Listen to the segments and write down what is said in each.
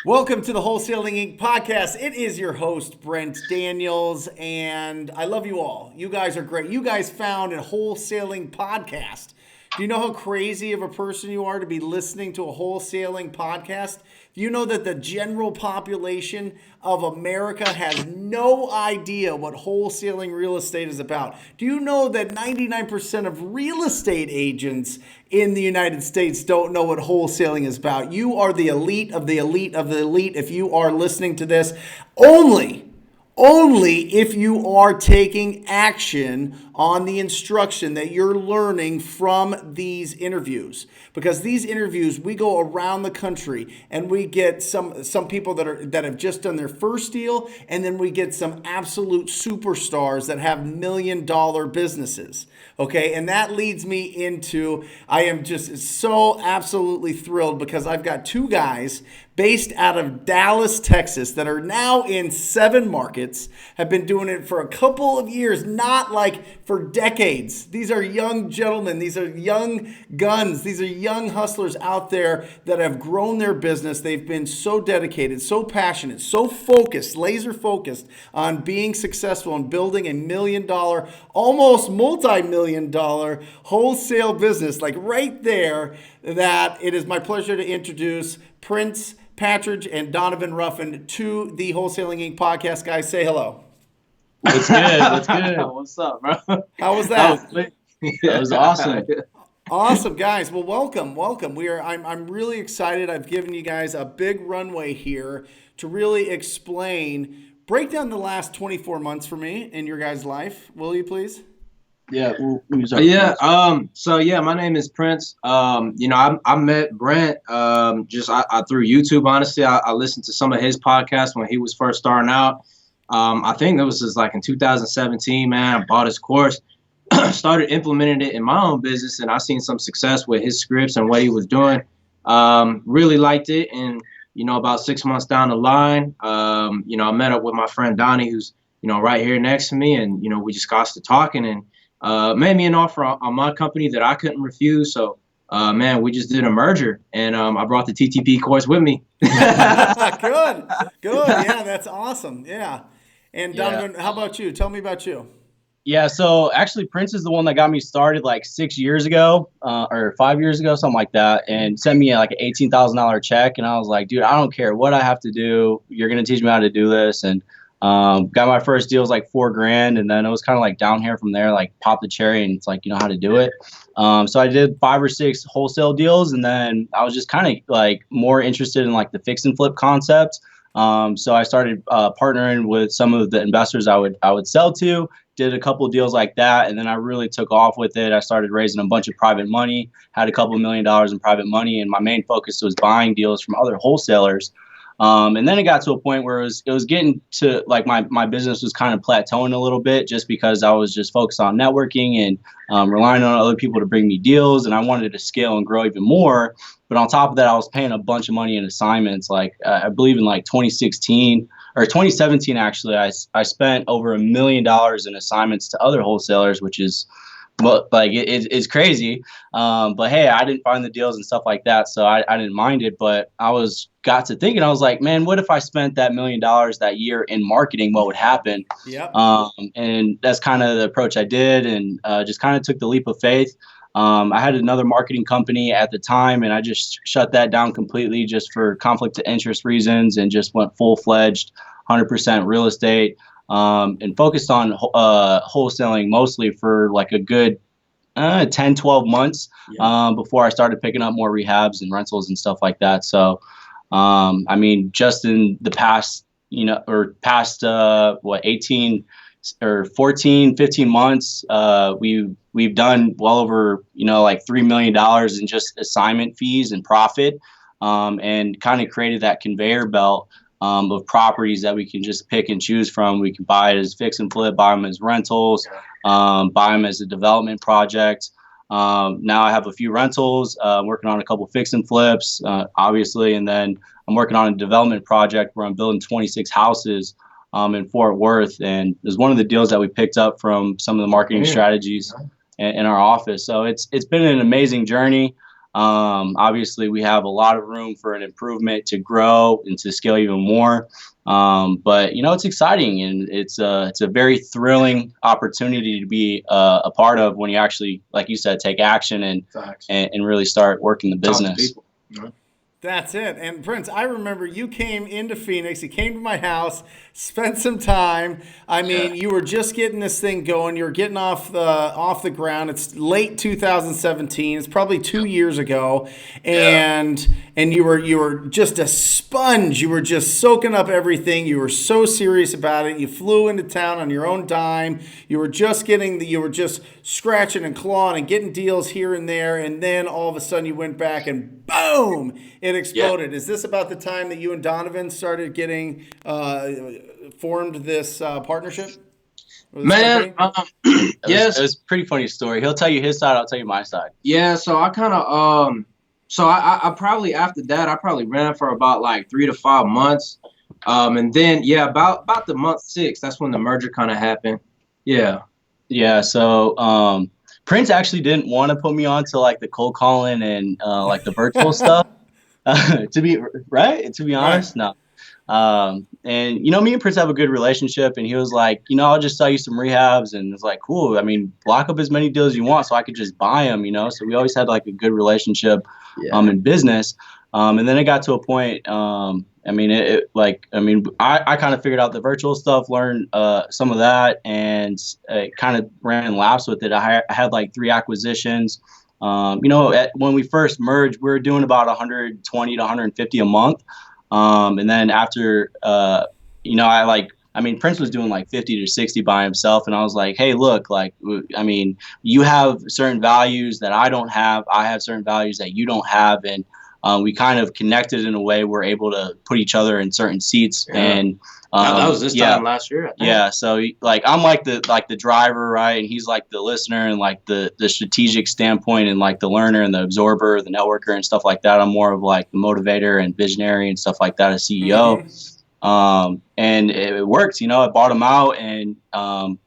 Welcome to the Wholesaling Inc. podcast. It is your host, Brent Daniels, and I love you all. You guys are great. You guys found a wholesaling podcast. Do you know how crazy of a person you are to be listening to a wholesaling podcast? Do you know that the general population of America has no idea what wholesaling real estate is about? Do you know that 99% of real estate agents in the United States don't know what wholesaling is about? You are the elite of the elite of the elite if you are listening to this. Only if you are taking action on the instruction that you're learning from these interviews. Because these interviews, we go around the country and we get some people that have just done their first deal, and then we get some absolute superstars that have $1 million businesses. Okay, and that leads me into, I am just so absolutely thrilled because I've got two guys based out of Dallas, Texas, that are now in 7 markets, have been doing it for a couple of years, not like for decades. These are young gentlemen. These are young guns. These are young hustlers out there that have grown their business. They've been so dedicated, so passionate, so focused, laser focused on being successful and building $1 million, almost multi-million dollar wholesale business, like right there, that it is my pleasure to introduce Prince Patridge and Donovan Ruffin to the Wholesaling Inc. podcast. Guys, say hello. What's good? What's good? What's up, bro? How was that? That was awesome. Awesome, guys. Well, welcome. I'm really excited. I've given you guys a big runway here to really break down the last 24 months for me in your guys' life. Will you please? Yeah. My name is Prince. I met Brent I through YouTube. Honestly, I listened to some of his podcasts when he was first starting out. I think that was just like in 2017. Man, I bought his course, started implementing it in my own business, and I seen some success with his scripts and what he was doing. Really liked it, and about 6 months down the line, I met up with my friend Donnie, who's right here next to me, and we just got to talking and made me an offer on my company that I couldn't refuse. So, we just did a merger, and I brought the TTP course with me. Good. Yeah, that's awesome. Yeah. And Donovan, how about you? Tell me about you. Yeah, so actually Prince is the one that got me started like 6 years ago, or 5 years ago, something like that, and sent me like an $18,000 check. And I was like, dude, I don't care what I have to do. You're going to teach me how to do this. And got my first deal was like $4,000, and then it was kind of like down here from there, like pop the cherry, and it's like, you know how to do it. So I did 5 or 6 wholesale deals, and then I was just kind of like more interested in like the fix and flip concept. So I started partnering with some of the investors I would sell to, did a couple of deals like that, and then I really took off with it. I started raising a bunch of private money, had a couple $1 million in private money, and my main focus was buying deals from other wholesalers. And then it got to a point where it was getting to like my business was kind of plateauing a little bit, just because I was just focused on networking and relying on other people to bring me deals, and I wanted to scale and grow even more. But on top of that, I was paying a bunch of money in assignments. Like I believe in like 2016 or 2017, actually, I spent over $1 million in assignments to other wholesalers, which is it's crazy. But hey, I didn't find the deals and stuff like that, so I didn't mind it. But got to thinking, I was like, man, what if I spent that $1 million that year in marketing? What would happen? Yeah. And that's kind of the approach I did, and just kind of took the leap of faith. I had another marketing company at the time, and I just shut that down completely just for conflict of interest reasons, and just went full-fledged 100% real estate, and focused on wholesaling mostly for like a good 10, 12 months before I started picking up more rehabs and rentals and stuff like that. So, just in the past, 18 or 14, 15 months, we've done well over, like $3 million in just assignment fees and profit, and kind of created that conveyor belt of properties that we can just pick and choose from. We can buy it as fix and flip, buy them as rentals, buy them as a development project. Now I have a few rentals, working on a couple fix and flips, obviously, and then I'm working on a development project where I'm building 26 houses in Fort Worth, and it was one of the deals that we picked up from some of the marketing strategies in our office. So it's been an amazing journey. Obviously, we have a lot of room for an improvement to grow and to scale even more. But it's exciting, and it's a very thrilling opportunity to be a part of when you actually, like you said, take action and really start working the Talk to business. people. You know? That's it. And Prince, I remember you came into Phoenix, you came to my house, spent some time. I mean, you were just getting this thing going. You were getting off the ground. It's late 2017. It's probably 2 years ago. And you were just a sponge. You were just soaking up everything. You were so serious about it. You flew into town on your own dime. You were just scratching and clawing and getting deals here and there. And then all of a sudden you went back and boom, it exploded. Is this about the time that you and Donovan started getting formed this partnership? Man, yes. It was a pretty funny story. He'll tell you his side, I'll tell you my side. Yeah, so I kind of I probably after that I probably ran for about like 3 to 5 months, and then about the month 6, that's when the merger kind of happened. Yeah. So Prince actually didn't want to put me on to like the cold calling and like the virtual stuff. To be honest, no. And me and Prince have a good relationship, and he was like, I'll just sell you some rehabs, and it's like, cool. I mean, block up as many deals as you want, so I could just buy them. So we always had like a good relationship, in business. And then it got to a point. I kind of figured out the virtual stuff, learned some of that, and kind of ran laps with it. I had like 3 acquisitions. When we first merged, we were doing about 120 to 150 a month. And then after, Prince was doing like 50 to 60 by himself. And I was like, hey, look, you have certain values that I don't have. I have certain values that you don't have. And we kind of connected in a way we're able to put each other in certain seats. Yeah. And that was this time last year, I think. Yeah, so like I'm like the driver, right? And he's like the listener and like the strategic standpoint, and like the learner and the absorber, the networker and stuff like that. I'm more of like the motivator and visionary and stuff like that as CEO. And it worked, I bought him out, and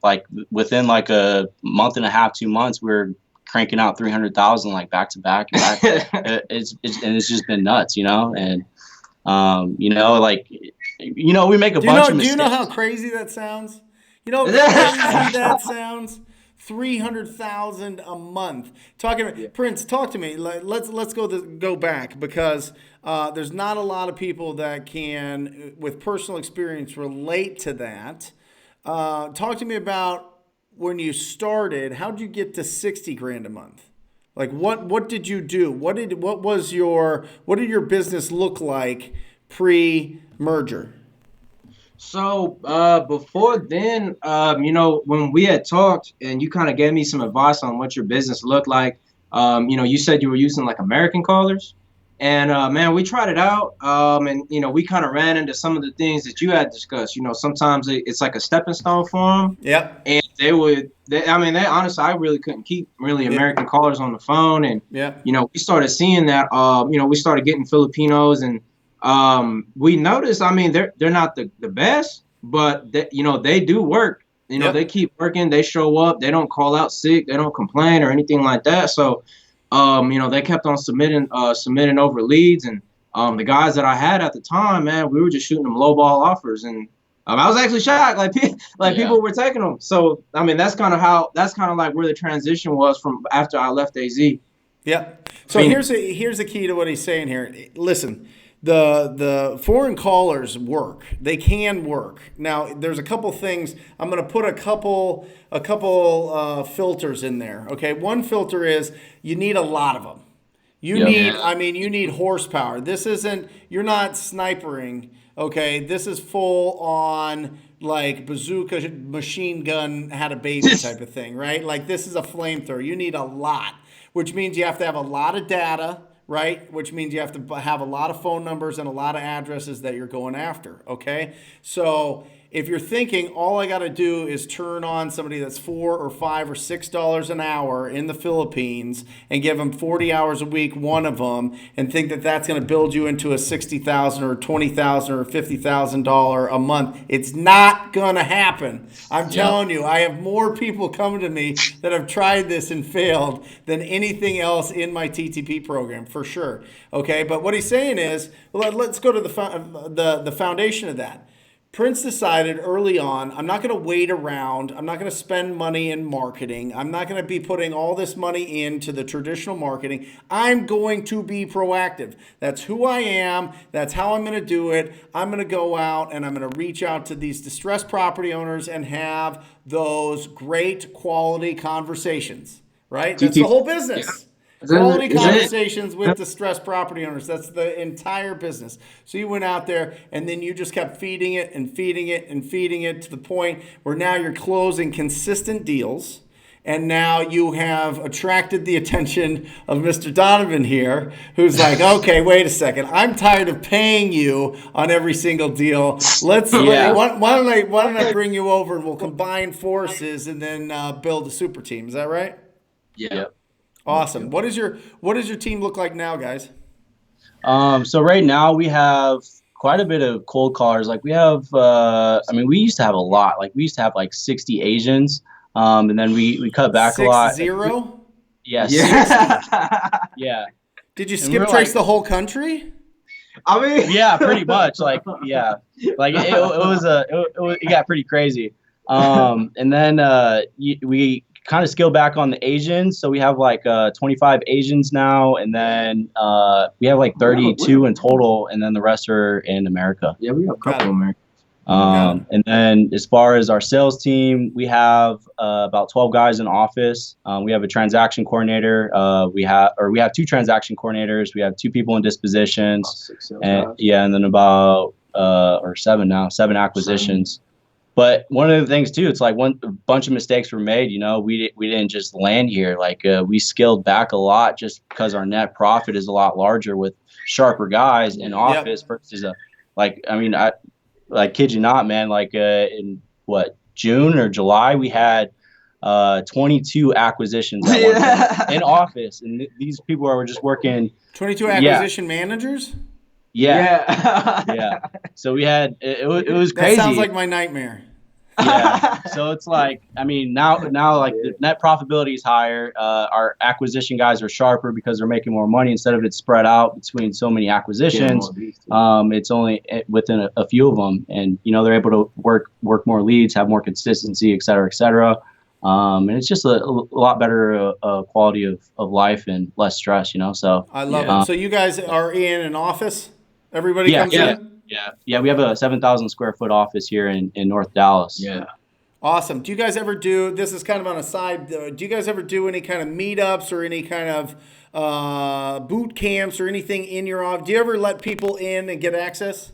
like within like a month and a half, 2 months, we're cranking out 300,000 like back to back. It's just been nuts, and we make a bunch of mistakes. Do you know how crazy that sounds? How crazy that sounds? 300,000 a month. Prince, talk to me. Let's go back, because there's not a lot of people that can, with personal experience, relate to that. Talk to me about when you started. How did you get to 60 grand a month? Like what did you do? What did your business look like pre-merger? So before then, when we had talked and you kind of gave me some advice on what your business looked like, you said you were using like American callers. And man, we tried it out, and we kind of ran into some of the things that you had discussed. Sometimes it's like a stepping stone for them. Yep. And they honestly, I really couldn't keep American callers on the phone. And we started seeing that. We started getting Filipinos, and we noticed. They're not the best, but they do work. They keep working. They show up. They don't call out sick. They don't complain or anything like that. So. They kept on submitting over leads, and the guys that I had at the time, man, we were just shooting them lowball offers, and I was actually shocked, people were taking them. So that's kind of like where the transition was from after I left AZ. Yeah. So here's the key to what he's saying here. Listen. The foreign callers work. They can work. Now, there's a couple things. I'm going to put a couple filters in there. Okay, one filter is you need a lot of them. You need horsepower. You're not snipering. Okay, this is full on like bazooka machine gun had a baby type of thing, right? Like this is a flamethrower. You need a lot, which means you have to have a lot of data. Right? Which means you have to have a lot of phone numbers and a lot of addresses that you're going after. Okay. So if you're thinking all I got to do is turn on somebody that's $4 or $5 or $6 an hour in the Philippines and give them 40 hours a week, one of them, and think that that's going to build you into a $60,000 or $20,000 or $50,000 a month, it's not going to happen. I'm telling you, I have more people coming to me that have tried this and failed than anything else in my TTP program, for sure. Okay, but what he's saying is, well, let's go to the foundation of that. Prince decided early on, I'm not going to wait around. I'm not going to spend money in marketing. I'm not going to be putting all this money into the traditional marketing. I'm going to be proactive. That's who I am. That's how I'm going to do it. I'm going to go out and I'm going to reach out to these distressed property owners and have those great quality conversations, right? That's the whole business. Quality conversations with distressed property owners. That's the entire business. So you went out there and then you just kept feeding it and feeding it and feeding it to the point where now you're closing consistent deals. And now you have attracted the attention of Mr. Donovan here, who's like, okay, wait a second. I'm tired of paying you on every single deal. Why don't I bring you over and we'll combine forces and then build a super team. Is that right? Yeah. Awesome. What does your team look like now, guys? So right now we have quite a bit of cold callers. Like we have, we used to have a lot. Like we used to have like 60 Asians, and then we cut back a lot. 60? Yes. Yeah. Yeah. Did you skip trace the whole country? I mean, yeah, pretty much. Like, yeah, like it got pretty crazy. And then we kind of scale back on the Asians. So we have like 25 Asians now, and then we have like 32 in total, and then the rest are in America. Yeah, we have a couple of Americans. And then as far as our sales team, we have about 12 guys in office. We have a transaction coordinator. We have two transaction coordinators. We have 2 people in dispositions, and then about seven acquisitions. But one of the things too, it's like a bunch of mistakes were made. You know, we didn't just land here. Like we scaled back a lot just because our net profit is a lot larger with sharper guys in office versus I kid you not, man. Like in June or July, we had 22 acquisitions at one time in office, and these people were just working. 22 acquisition managers. Yeah. So we had it was crazy. That sounds like my nightmare. Yeah. So it's like, now like the net profitability is higher. Our acquisition guys are sharper because they're making more money instead of it spread out between so many acquisitions. It's only within a few of them, and they're able to work more leads, have more consistency, et cetera, et cetera. And it's just a lot better quality of life and less stress, So I love it. So you guys are in an office? Everybody comes in? Yeah. We have a 7,000 square foot office here in North Dallas. Yeah. Awesome. Do you guys ever this is kind of on a side, do you guys ever do any kind of meetups or any kind of boot camps or anything in your office? Do you ever let people in and get access?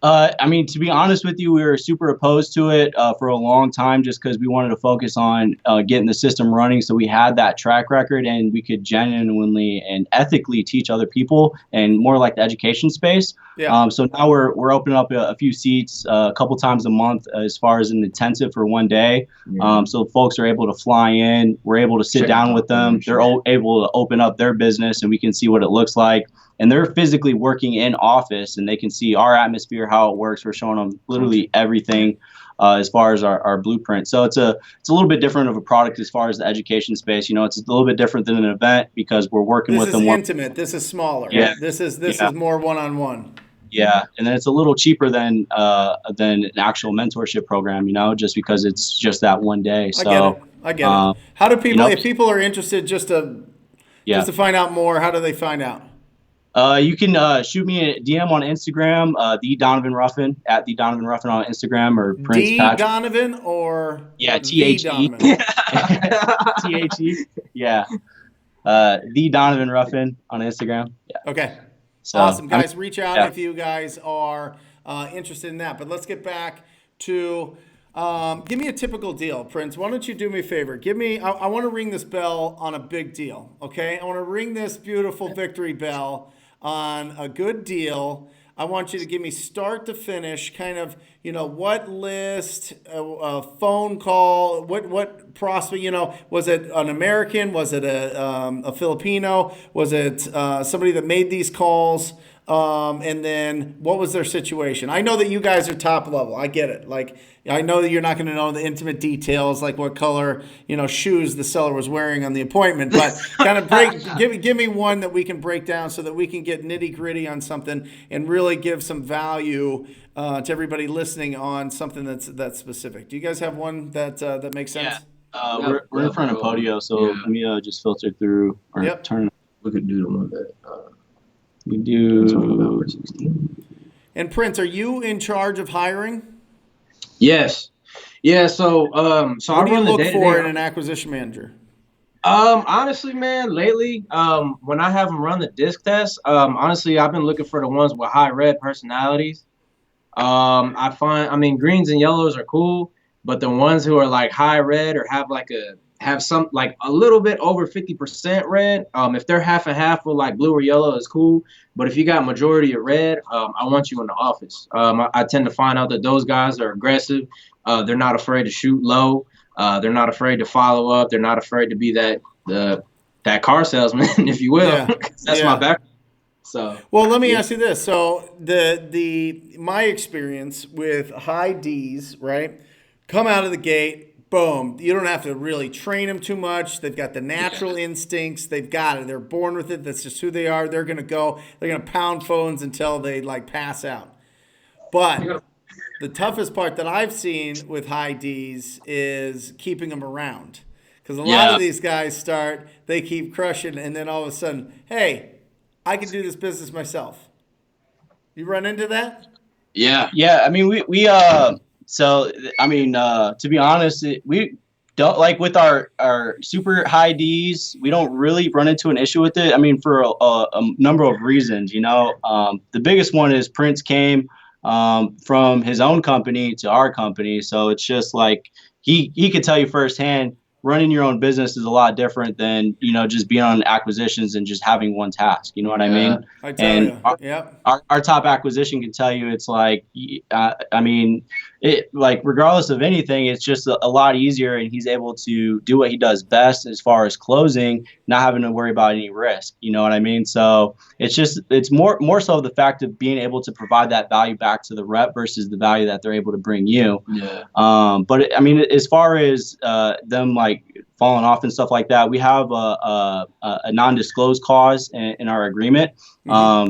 To be honest with you, we were super opposed to it for a long time just because we wanted to focus on getting the system running. So we had that track record and we could genuinely and ethically teach other people and more like the education space. Yeah. So now we're opening up a few seats a couple times a month as far as an intensive for one day. Yeah. So folks are able to fly in. We're able to sit down with them. They're able to open up their business and we can see what it looks like. And they're physically working in office and they can see our atmosphere, how it works. We're showing them literally everything as far as our blueprint. So it's a little bit different of a product as far as the education space. It's a little bit different than an event because we're working with them. This is intimate. This is smaller. Yeah. This is more one-on-one. Yeah. And then it's a little cheaper than an actual mentorship program, just because it's just that one day. So I get it. How do people, if people are interested just to find out more, how do they find out? You can shoot me a DM on Instagram, the Donovan Ruffin at the Donovan Ruffin on Instagram or Prince Patrick. Donovan or THE THE yeah the Donovan Ruffin on Instagram. Yeah. Okay. So, awesome, guys. Reach out if you guys are interested in that. But let's get back to give me a typical deal, Prince. Why don't you do me a favor? I want to ring this bell on a big deal. Okay, I want to ring this beautiful victory bell on a good deal. I want you to give me start to finish, kind of, what list, a phone call, what prospect, was it an American? Was it a Filipino? Was it somebody that made these calls? And then what was their situation? I know that you guys are top level. I get it. Like, I know that you're not going to know the intimate details, like what color, shoes the seller was wearing on the appointment, but kind of give me one that we can break down so that we can get nitty gritty on something and really give some value to everybody listening on something that's specific. Do you guys have one that makes sense? Yeah. We're in front of Podio, so let me just filter through or turn. We could do the one that we do. And Prince, are you in charge of hiring? Yes. Yeah. So what I do you run the look day-to-day. for in an acquisition manager? Honestly, man, lately, when I have them run the disc test, honestly, I've been looking for the ones with high red personalities. I mean, greens and yellows are cool, but the ones who are like high red or have some like a little bit over 50% red, if they're half and half with like blue or yellow, is cool. But if you got majority of red, I want you in the office. I tend to find out that those guys are aggressive. They're not afraid to shoot low. They're not afraid to follow up. They're not afraid to be that car salesman, if you will. Yeah. That's my background. So well, let me ask you this. So my experience with high D's, right, come out of the gate, boom. You don't have to really train them too much. They've got the natural instincts. They've got it. They're born with it. That's just who they are. They're gonna go. They're gonna pound phones until they like pass out. But the toughest part that I've seen with high D's is keeping them around. Because a lot of these guys they keep crushing, and then all of a sudden, hey, I can do this business myself. You run into that? Yeah. I mean, so I mean, to be honest, we don't like with our super high Ds. We don't really run into an issue with it. I mean, for a number of reasons. The biggest one is Prince came from his own company to our company, so it's just like he could tell you firsthand. Running your own business is a lot different than, just being on acquisitions and just having one task. You know what I mean? I tell you. Yep. Our top acquisition can tell you it's like, I mean, it like regardless of anything, it's just a lot easier, and he's able to do what he does best as far as closing, not having to worry about any risk. You know what I mean? So it's more so the fact of being able to provide that value back to the rep versus the value that they're able to bring you. Yeah. But I mean, as far as them like falling off and stuff like that, we have a non-disclosed clause in our agreement.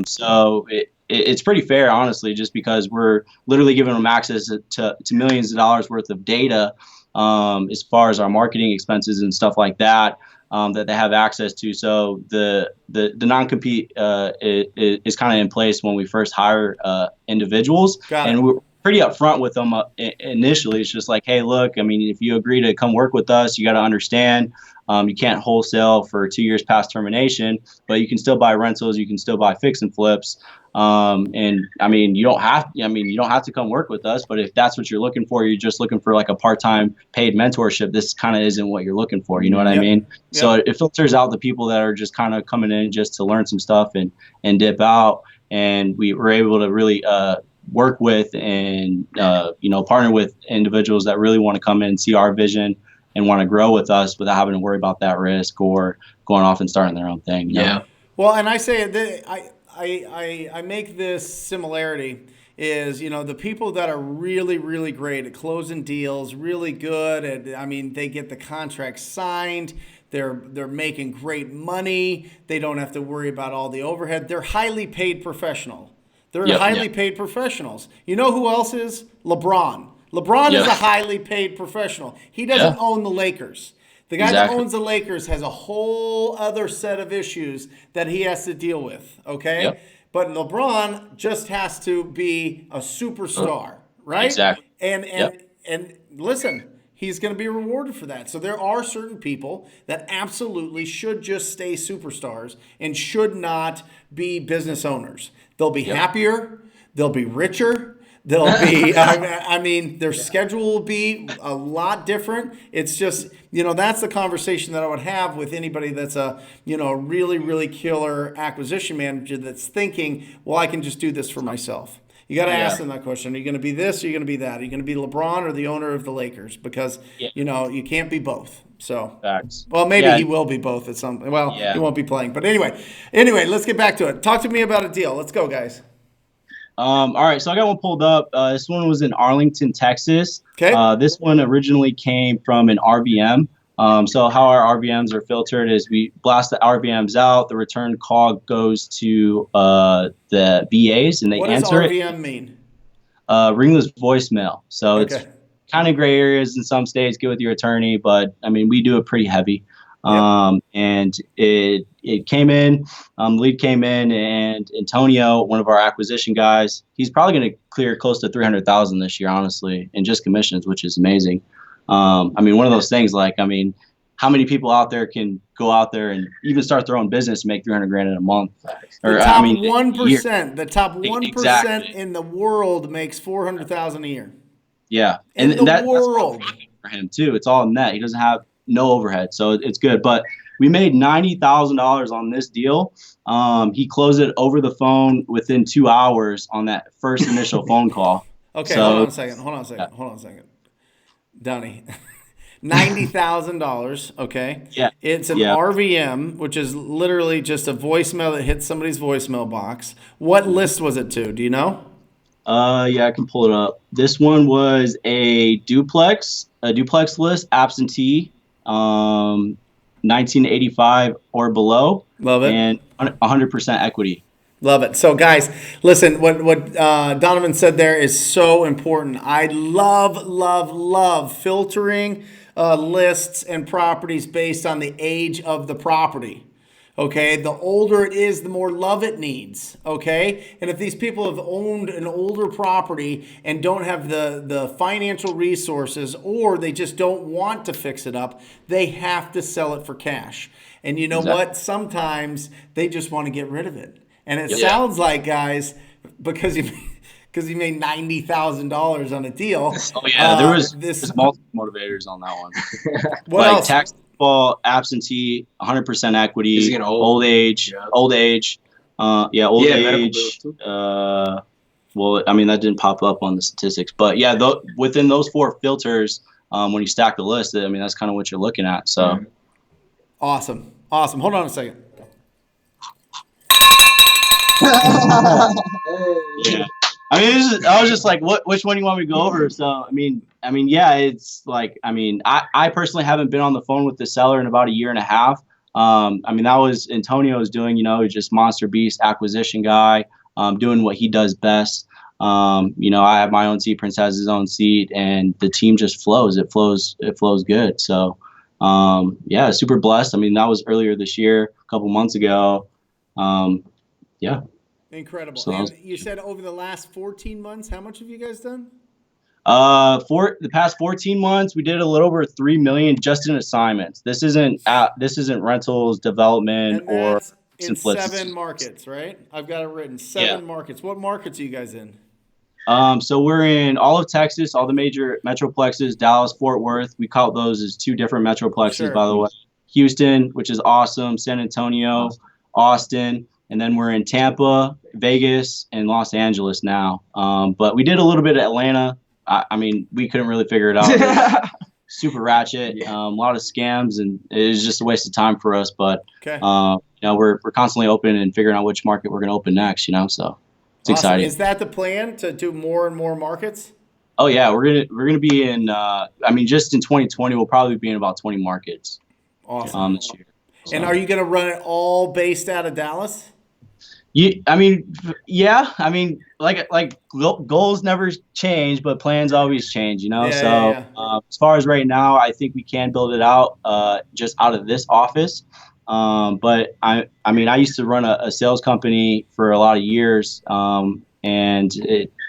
So it's pretty fair, honestly, just because we're literally giving them access to millions of dollars worth of data as far as our marketing expenses and stuff like that that they have access to. So the non-compete is kind of in place when we first hire individuals. And we're pretty upfront with them initially. It's just like, hey, look, I mean, if you agree to come work with us, you got to understand you can't wholesale for 2 years past termination, but you can still buy rentals, you can still buy fix and flips. And I mean, you don't have to come work with us, but if that's what you're looking for, you're just looking for like a part-time paid mentorship, this kind of isn't what you're looking for. You know what I mean? So it filters out the people that are just kind of coming in just to learn some stuff and dip out. And we were able to really, work with and, partner with individuals that really want to come in and see our vision and want to grow with us without having to worry about that risk or going off and starting their own thing. Yeah. Well, and I say that I make this similarity is, the people that are really, really great at closing deals, really good at, I mean, they get the contract signed. They're making great money. They don't have to worry about all the overhead. They're highly paid professional. They're highly paid professionals. You know who else is? LeBron. LeBron is a highly paid professional. He doesn't own the Lakers. The guy that owns the Lakers has a whole other set of issues that he has to deal with, okay? Yep. But LeBron just has to be a superstar, right? Exactly. And listen, he's going to be rewarded for that. So there are certain people that absolutely should just stay superstars and should not be business owners. They'll be happier. They'll be richer. There'll be, I mean, their schedule will be a lot different. It's just, that's the conversation that I would have with anybody that's a, really, really killer acquisition manager that's thinking, well, I can just do this for myself. You got to ask them that question. Are you going to be this or are you going to be that? Are you going to be LeBron or the owner of the Lakers? Because, you can't be both. So, Facts. well, maybe he will be both at some. Well, he won't be playing. But anyway, let's get back to it. Talk to me about a deal. Let's go, guys. All right, so I got one pulled up. This one was in Arlington, Texas. Okay. This one originally came from an RVM. So how our RVMs are filtered is we blast the RVMs out. The return call goes to the VAs, and they answer it. What does RVM mean? Ringless voicemail. So it's kind of gray areas in some states. Get with your attorney, but I mean we do it pretty heavy. And it came in, lead came in, and Antonio, one of our acquisition guys, he's probably going to clear close to 300,000 this year, honestly, in just commissions, which is amazing. I mean, one of those things, like, I mean, how many people out there can go out there and even start their own business and make 300 grand in a month? The top 1%, the top 1% in the world makes 400,000 a year. Yeah, and that's for him too. It's all net. He doesn't have no overhead, so it's good. But we made $90,000 on this deal. He closed it over the phone within 2 hours on that first initial phone call. Okay, hold on a second. Donnie, $90,000. Okay. Yeah. It's an RVM, which is literally just a voicemail that hits somebody's voicemail box. What list was it to? Do you know? Yeah, I can pull it up. This one was a duplex list, absentee, 1985 or below. Love it. And 100% equity. Love it. So, guys, listen, what Donovan said there is so important. I love filtering lists and properties based on the age of the property. Okay, the older it is, the more love it needs. Okay, and if these people have owned an older property and don't have the financial resources, or they just don't want to fix it up, they have to sell it for cash. And you know what? Sometimes they just want to get rid of it. And it sounds like, guys, because you made $90,000 on a deal. Oh yeah, there's multiple motivators on that one. What else? Tax default, absentee, 100% equity, Is he getting old age. Old age. Well, I mean that didn't pop up on the statistics, but yeah, within those four filters, when you stack the list, I mean that's kind of what you're looking at. So awesome. Hold on a second. Yeah. I mean, I was just like, which one do you want me to go over? So, I mean, yeah, it's like, I personally haven't been on the phone with the seller in about a year and a half. I mean, that was Antonio's doing, just monster beast acquisition guy, doing what he does best. I have my own seat, Prince has his own seat, and the team just flows. It flows good. So, yeah, super blessed. I mean, that was earlier this year, a couple months ago. Yeah. Incredible. So and you said over the last 14 months, how much have you guys done? For the past 14 months, we did a little over 3 million just in assignments. This isn't rentals, development, or in 7 markets, right? I've got it written. 7 markets. What markets are you guys in? So we're in all of Texas, all the major metroplexes, Dallas, Fort Worth. We count those as 2 different metroplexes, by the way. Houston, which is awesome, San Antonio, Austin, and then we're in Tampa, Vegas, and Los Angeles now. But we did a little bit of Atlanta. I mean, we couldn't really figure it out. Super ratchet, a lot of scams, and it was just a waste of time for us. But we're constantly open and figuring out which market we're going to open next. So it's exciting. Is that the plan, to do more and more markets? Oh yeah, we're gonna be in. Just in 2020, we'll probably be in about 20 markets. Awesome. This year. So. And are you going to run it all based out of Dallas? Like goals never change, but plans always change, as far as right now, I think we can build it out just out of this office. But I used to run a sales company for a lot of years, and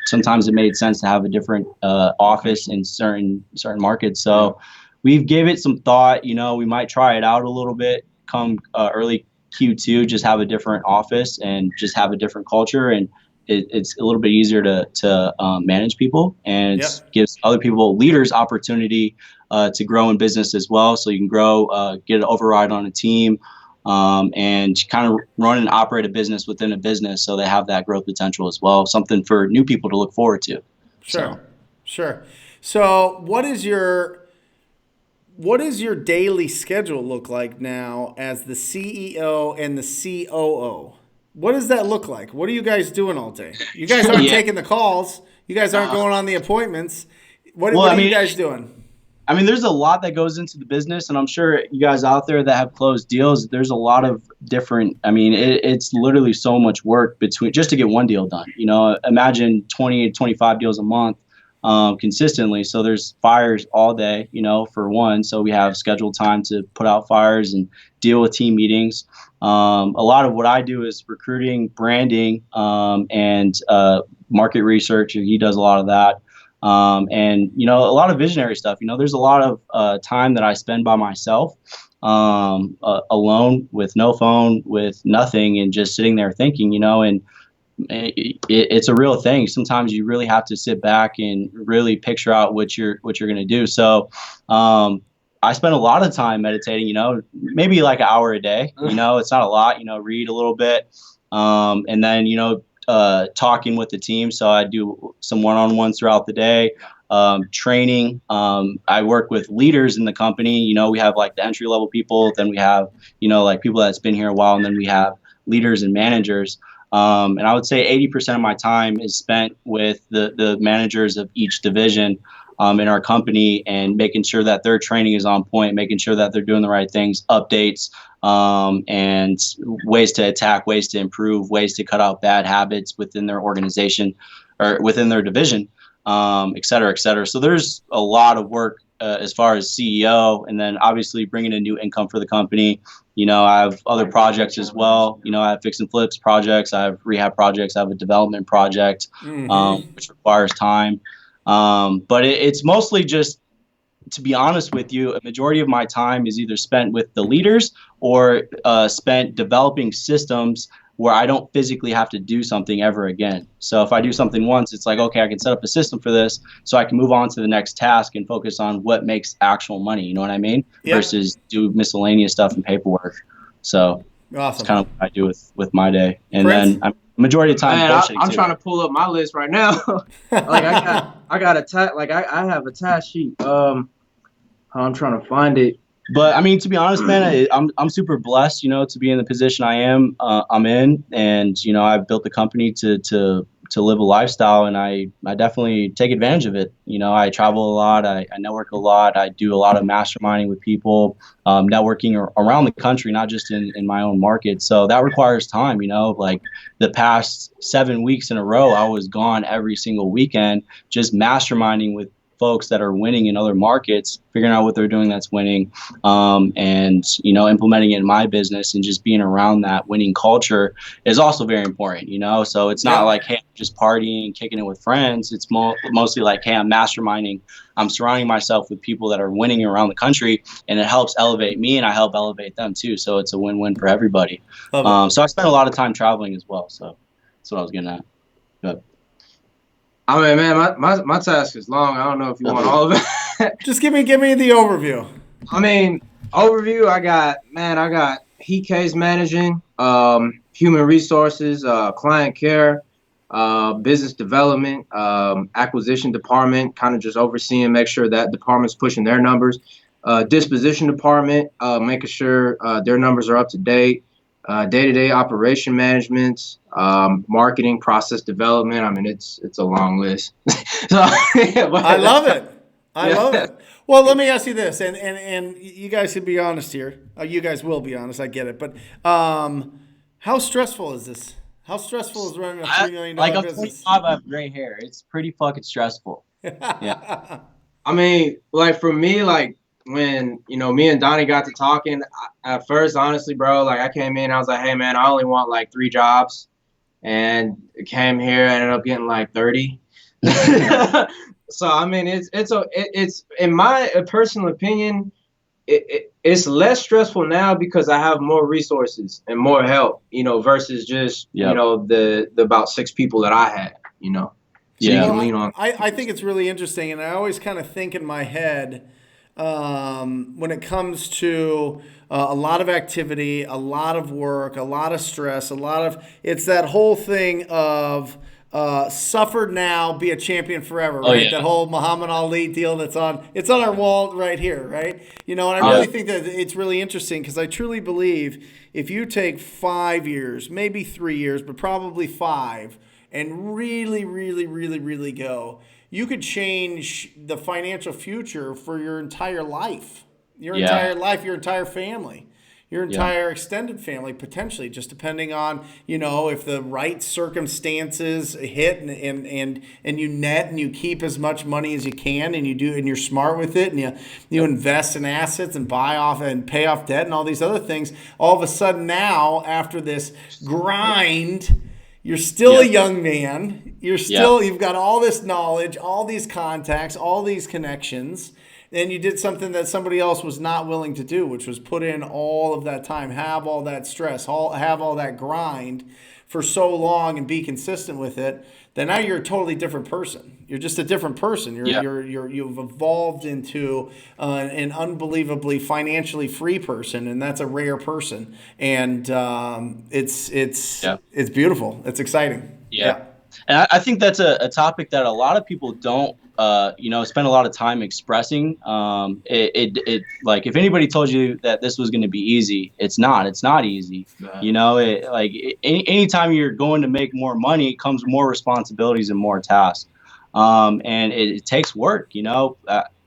sometimes it made sense to have a different office in certain markets. So we've gave it some thought. We might try it out a little bit come early Q2, just have a different office and just have a different culture and it's a little bit easier to manage people, and it Yep. gives other people, leaders, opportunity to grow in business as well. So you can grow, get an override on a team, and kind of run and operate a business within a business, so they have that growth potential as well. Something for new people to look forward to. Sure. Sure. So what does your daily schedule look like now as the CEO and the COO? What does that look like? What are you guys doing all day? You guys aren't Yeah. taking the calls. You guys aren't going on the appointments. What Well, are I you mean, guys doing? there's a lot that goes into the business, and I'm sure you guys out there that have closed deals, there's a lot of different, it's literally so much work between just to get one deal done. Imagine 20 to 25 deals a month consistently. So there's fires all day, for one. So we have scheduled time to put out fires and deal with team meetings. A lot of what I do is recruiting, branding, and market research. He does a lot of that. And a lot of visionary stuff. There's a lot of time that I spend by myself, alone, with no phone, with nothing, and just sitting there thinking. And it's a real thing. Sometimes you really have to sit back and really picture out what you're going to do. So I spend a lot of time meditating. Maybe like an hour a day. It's not a lot. Read a little bit, and then talking with the team. So I do some one-on-ones throughout the day, training. I work with leaders in the company. We have like the entry-level people, then we have, like people that's been here a while, and then we have leaders and managers. And I would say 80% of my time is spent with the managers of each division in our company, and making sure that their training is on point, making sure that they're doing the right things, updates, and ways to attack, ways to improve, ways to cut out bad habits within their organization or within their division, et cetera, et cetera. So there's a lot of work as far as CEO, and then obviously bringing in new income for the company. I have other projects as well. I have fix and flips projects, I have rehab projects, I have a development project, which requires time. But it's mostly just, to be honest with you, a majority of my time is either spent with the leaders or spent developing systems where I don't physically have to do something ever again. So if I do something once, it's like, okay, I can set up a system for this so I can move on to the next task and focus on what makes actual money. You know what I mean? Yep. Versus do miscellaneous stuff and paperwork. So Awesome. That's kind of what I do with my day. And Prince? then majority of the time, Man, I'm too. trying to pull up my list right now. Like I got I have a task sheet. I'm trying to find it. But to be honest, man, I'm super blessed, to be in the position I'm in, and I've built the company to live a lifestyle, and I definitely take advantage of it. I travel a lot, I network a lot, I do a lot of masterminding with people, networking around the country, not just in my own market. So that requires time. Like the past 7 weeks in a row, I was gone every single weekend, just masterminding with folks that are winning in other markets, figuring out what they're doing that's winning, and implementing it in my business, and just being around that winning culture is also very important. So it's not like, hey, I'm just partying, kicking it with friends. It's mostly like, hey, I'm masterminding. I'm surrounding myself with people that are winning around the country, and it helps elevate me, and I help elevate them too. So it's a win-win for everybody. So I spent a lot of time traveling as well. So that's what I was getting at. But Man, my task is long. I don't know if you want all of it. Just give me the overview. Overview. I got heat case managing, human resources, client care, business development, acquisition department, kind of just overseeing, make sure that department's pushing their numbers, disposition department, making sure their numbers are up to date, day-to-day operation management, marketing, process development. It's a long list. I love it. I love it. Well, let me ask you this, and you guys should be honest here. You guys will be honest. I get it. But how stressful is this? How stressful is running a $3 million business? 25, I have gray hair. It's pretty fucking stressful. Yeah. For me, when me and Donnie got to talking, at first, honestly, bro, I came in, I was like, hey man, I only want 3 jobs, and came here, I ended up getting 30. So it's in my personal opinion, it's less stressful now because I have more resources and more help, versus just, the about 6 people that I had, so you Yeah. can lean on. I think it's really interesting, and I always kind of think in my head when it comes to a lot of activity, a lot of work, a lot of stress, it's that whole thing of suffer now, be a champion forever, Oh right? yeah. That whole Muhammad Ali deal it's on our wall right here, right? And I really think that it's really interesting because I truly believe if you take 5 years, maybe 3 years, but probably 5, and really, really, really, really go, you could change the financial future for your entire life, your Yeah. entire life, your entire family, your Yeah. entire extended family, potentially, just depending on, if the right circumstances hit and you net and you keep as much money as you can and you're smart with it and you invest in assets and buy off and pay off debt and all these other things. All of a sudden now, after this grind, you're still a young man. You've got all this knowledge, all these contacts, all these connections, and you did something that somebody else was not willing to do, which was put in all of that time, have all that stress, have all that grind for so long and be consistent with it. Then now you're a totally different person. You're just a different person. You've evolved into an unbelievably financially free person, and that's a rare person. And it's beautiful. It's exciting. Yeah. And I think that's a topic that a lot of people don't, spend a lot of time expressing. Like if anybody told you that this was going to be easy, it's not. It's not easy. Anytime you're going to make more money, comes more responsibilities and more tasks. And it takes work.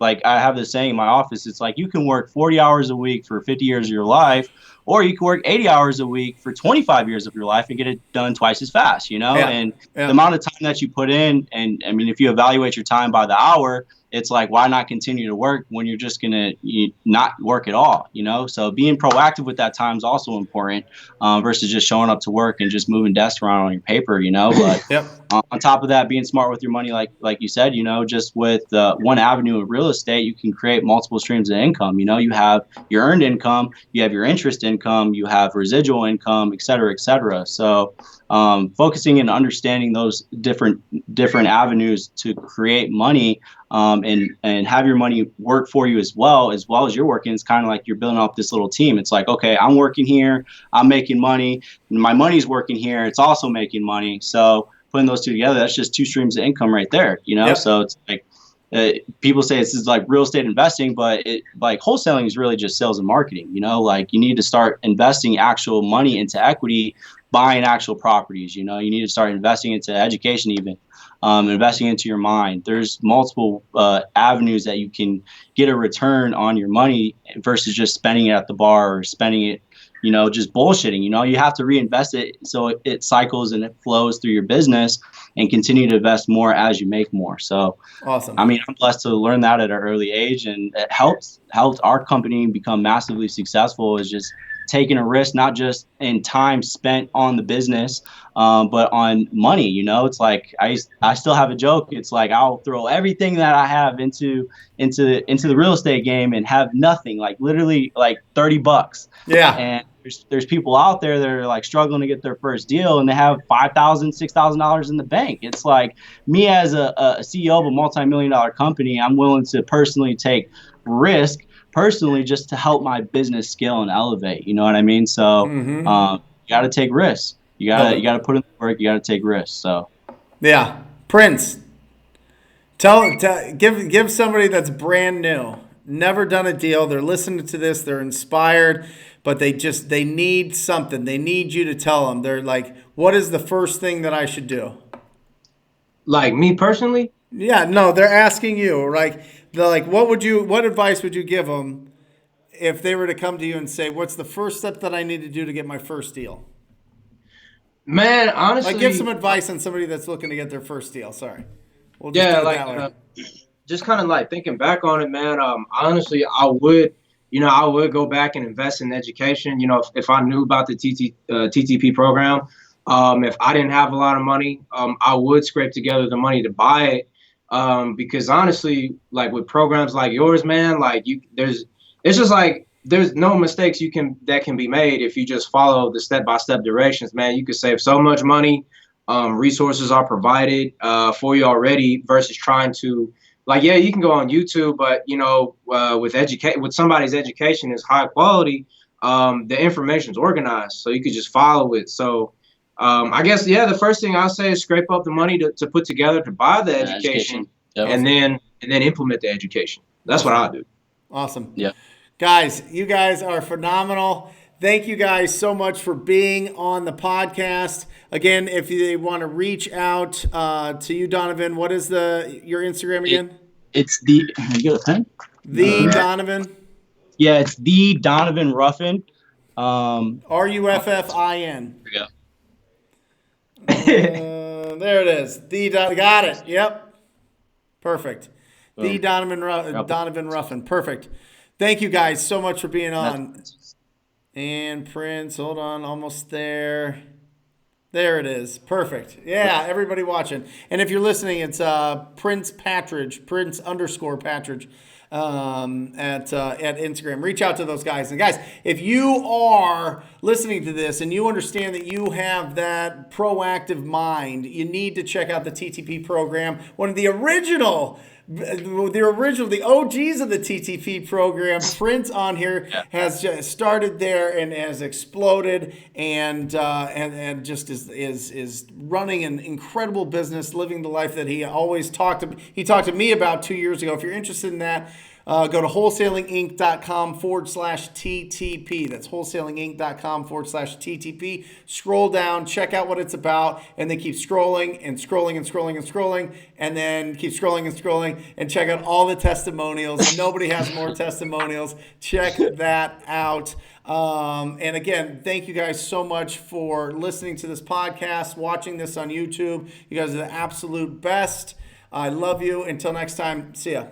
Like I have this saying in my office, it's like you can work 40 hours a week for 50 years of your life, or you can work 80 hours a week for 25 years of your life and get it done twice as fast, and the amount of time that you put in. And I mean, if you evaluate your time by the hour, it's like, why not continue to work when you're just going to not work at all, So being proactive with that time is also important versus just showing up to work and just moving desks around on your paper, But on top of that, being smart with your money, like you said, just with one avenue of real estate, you can create multiple streams of income. You have your earned income, you have your interest income, you have residual income, et cetera, et cetera. So focusing and understanding those different avenues to create money and have your money work for you as well as you're working. It's kind of like you're building up this little team. It's like, okay, I'm working here, I'm making money, my money's working here, it's also making money. So putting those two together, that's just 2 streams of income right there, So it's like people say this is like real estate investing, but like wholesaling is really just sales and marketing. Like you need to start investing actual money into equity, buying actual properties. You need to start investing into education, even investing into your mind. There's multiple avenues that you can get a return on your money versus just spending it at the bar or spending it, just bullshitting. You have to reinvest it so it cycles and it flows through your business and continue to invest more as you make more. So awesome. I mean, I'm blessed to learn that at an early age, and it helped our company become massively successful. Is just taking a risk, not just in time spent on the business, but on money. It's like I still have a joke. It's like I'll throw everything that I have into the real estate game and have nothing, like literally like $30. Yeah. And there's people out there that are like struggling to get their first deal and they have $5,000, $6,000 in the bank. It's like me as a CEO of a multi-million-dollar company, I'm willing to personally take risk just to help my business scale and elevate. You know what I mean? So you got to take risks. You got to put in the work. You got to take risks. So yeah, Prince, give somebody that's brand new, never done a deal, they're listening to this, they're inspired, but they need something. They need you to tell them. They're like, what is the first thing that I should do? Like me personally? Yeah, no, they're asking you. They're like, what advice would you give them if they were to come to you and say, what's the first step that I need to do to get my first deal? Man, honestly, give some advice on somebody that's looking to get their first deal. Sorry. We'll just do it that way. Just kind of like thinking back on it, man. Honestly, I would go back and invest in education. If I knew about the TTP program, if I didn't have a lot of money, I would scrape together the money to buy it. Because honestly, like with programs like yours, man, like it's just like there's no mistakes that can be made if you just follow the step-by-step directions, man. You can save so much money. Resources are provided for you already versus trying to, like, yeah, you can go on YouTube, but with somebody's education is high quality, the information's organized, so you could just follow it. So I guess, yeah, the first thing I'll say is scrape up the money to put together to buy the education, Yep. and then implement the education. That's what I'll do. Awesome. Yeah. Guys, you guys are phenomenal. Thank you guys so much for being on the podcast. Again, if you want to reach out to you, Donovan, what is your Instagram again? It's the. Can you get a pen? The Donovan. Yeah, it's the Donovan Ruffin. Ruffin. There we go. There it is. Got it. Yep. Perfect. The Donovan Ruffin. Perfect. Thank you guys so much for being on. And Prince, hold on, almost there. There it is. Perfect. Yeah, everybody watching. And if you're listening, it's Prince Patridge, Prince_Patridge at Instagram. Reach out to those guys. And guys, if you are listening to this and you understand that you have that proactive mind, you need to check out the TTP program. One of the OGs of the TTP program, Prince on here, has just started there and has exploded and just is running an incredible business, living the life that he always talked to me about 2 years ago. If you're interested in that, go to wholesalinginc.com/TTP. That's wholesalinginc.com/TTP. Scroll down, check out what it's about, and then keep scrolling and scrolling and scrolling and scrolling, and then keep scrolling and scrolling, and check out all the testimonials. Nobody has more testimonials. Check that out. And again, thank you guys so much for listening to this podcast, watching this on YouTube. You guys are the absolute best. I love you. Until next time, see ya.